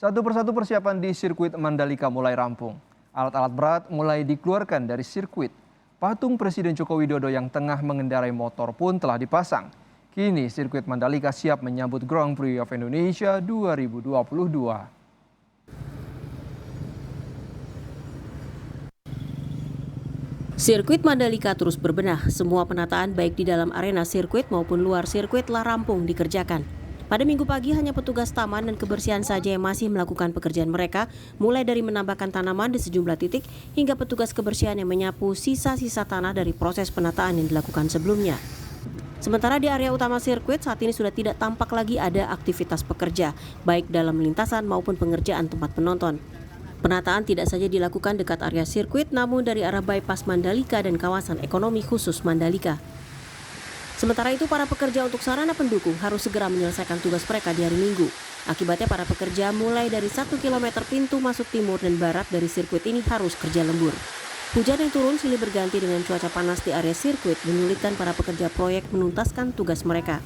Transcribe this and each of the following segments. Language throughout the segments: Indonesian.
Satu persatu persiapan di sirkuit Mandalika mulai rampung. Alat-alat berat mulai dikeluarkan dari sirkuit. Patung Presiden Joko Widodo yang tengah mengendarai motor pun telah dipasang. Kini sirkuit Mandalika siap menyambut Grand Prix of Indonesia 2022. Sirkuit Mandalika terus berbenah. Semua penataan baik di dalam arena sirkuit maupun luar sirkuit telah rampung dikerjakan. Pada Minggu pagi hanya petugas taman dan kebersihan saja yang masih melakukan pekerjaan mereka, mulai dari menambahkan tanaman di sejumlah titik hingga petugas kebersihan yang menyapu sisa-sisa tanah dari proses penataan yang dilakukan sebelumnya. Sementara di area utama sirkuit saat ini sudah tidak tampak lagi ada aktivitas pekerja, baik dalam lintasan maupun pengerjaan tempat penonton. Penataan tidak saja dilakukan dekat area sirkuit, namun dari arah bypass Mandalika dan kawasan ekonomi khusus Mandalika. Sementara itu, para pekerja untuk sarana pendukung harus segera menyelesaikan tugas mereka di hari Minggu. Akibatnya para pekerja mulai dari 1 km pintu masuk timur dan barat dari sirkuit ini harus kerja lembur. Hujan yang turun silih berganti dengan cuaca panas di area sirkuit menyulitkan para pekerja proyek menuntaskan tugas mereka.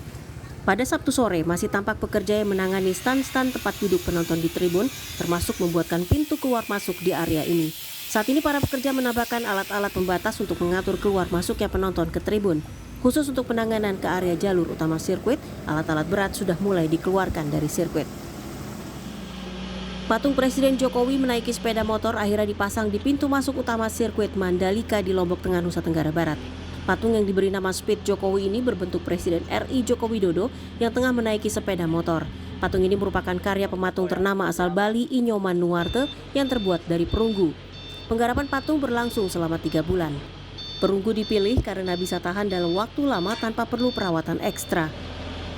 Pada Sabtu sore, masih tampak pekerja yang menangani stand-stand tempat duduk penonton di tribun, termasuk membuatkan pintu keluar masuk di area ini. Saat ini para pekerja menambahkan alat-alat pembatas untuk mengatur keluar masuknya penonton ke tribun. Khusus untuk penanganan ke area jalur utama sirkuit, alat-alat berat sudah mulai dikeluarkan dari sirkuit. Patung Presiden Jokowi menaiki sepeda motor akhirnya dipasang di pintu masuk utama sirkuit Mandalika di Lombok Tengah, Nusa Tenggara Barat. Patung yang diberi nama Speed Jokowi ini berbentuk Presiden RI Joko Widodo yang tengah menaiki sepeda motor. Patung ini merupakan karya pematung ternama asal Bali Inyoman Nuwarte yang terbuat dari perunggu. Penggarapan patung berlangsung selama 3 bulan. Perunggu dipilih karena bisa tahan dalam waktu lama tanpa perlu perawatan ekstra.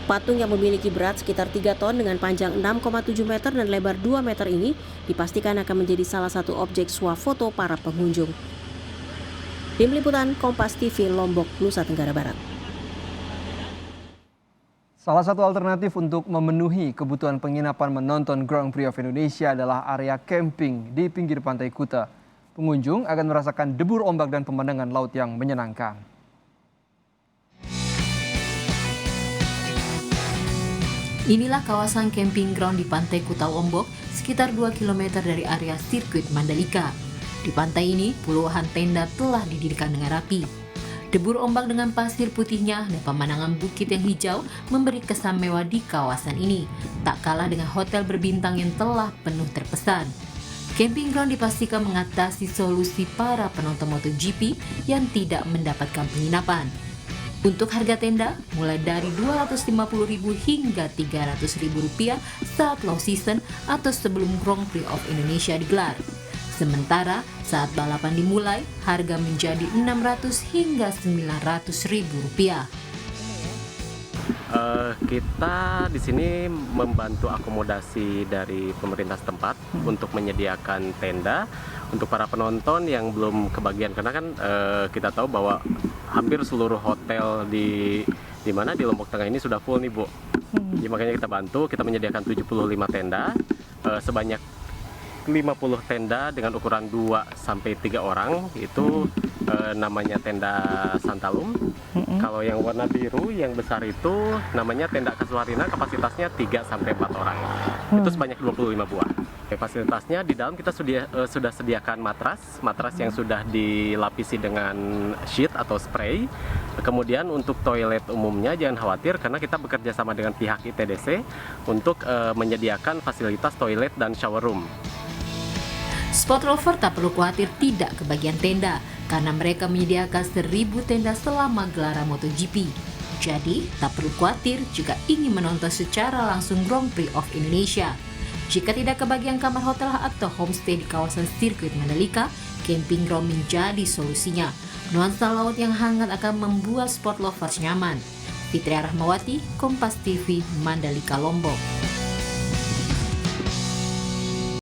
Patung yang memiliki berat sekitar 3 ton dengan panjang 6,7 meter dan lebar 2 meter ini dipastikan akan menjadi salah satu objek swafoto para pengunjung. Tim Liputan Kompas TV Lombok, Nusa Tenggara Barat. Salah satu alternatif untuk memenuhi kebutuhan penginapan menonton Grand Prix of Indonesia adalah area camping di pinggir pantai Kuta. Pengunjung akan merasakan debur ombak dan pemandangan laut yang menyenangkan. Inilah kawasan camping ground di Pantai Kuta Lombok, sekitar 2 km dari area sirkuit Mandalika. Di pantai ini, puluhan tenda telah didirikan dengan rapi. Debur ombak dengan pasir putihnya dan pemandangan bukit yang hijau memberi kesan mewah di kawasan ini, tak kalah dengan hotel berbintang yang telah penuh terpesan. Camping ground dipastikan mengatasi solusi para penonton MotoGP yang tidak mendapatkan penginapan. Untuk harga tenda, mulai dari Rp250.000 hingga Rp300.000 saat low season atau sebelum Grand Prix of Indonesia digelar. Sementara saat balapan dimulai, harga menjadi Rp600 hingga Rp900.000. Kita di sini membantu akomodasi dari pemerintah setempat untuk menyediakan tenda untuk para penonton yang belum kebagian, karena kan kita tahu bahwa hampir seluruh hotel di Lombok Tengah ini sudah full nih, Bu. Jadi makanya kita bantu, kita menyediakan 75 tenda, sebanyak 50 tenda dengan ukuran 2-3 orang, itu namanya tenda Santalum. Kalau yang warna biru yang besar itu namanya tenda Kasuarina, kapasitasnya 3-4 orang. Itu sebanyak 25 buah. Fasilitasnya di dalam kita sudah sediakan matras yang sudah dilapisi dengan sheet atau spray. Kemudian untuk toilet umumnya jangan khawatir karena kita bekerja sama dengan pihak ITDC untuk menyediakan fasilitas toilet dan shower room. Spot lover tak perlu khawatir tidak kebagian tenda karena mereka menyediakan 1.000 tenda selama gelaran MotoGP. Jadi, tak perlu khawatir jika ingin menonton secara langsung Grand Prix of Indonesia. Jika tidak kebagian kamar hotel atau homestay di kawasan sirkuit Mandalika, camping ground menjadi solusinya. Nuansa laut yang hangat akan membuat spot lovers nyaman. Fitria Rahmawati, Kompas TV, Mandalika, Lombok.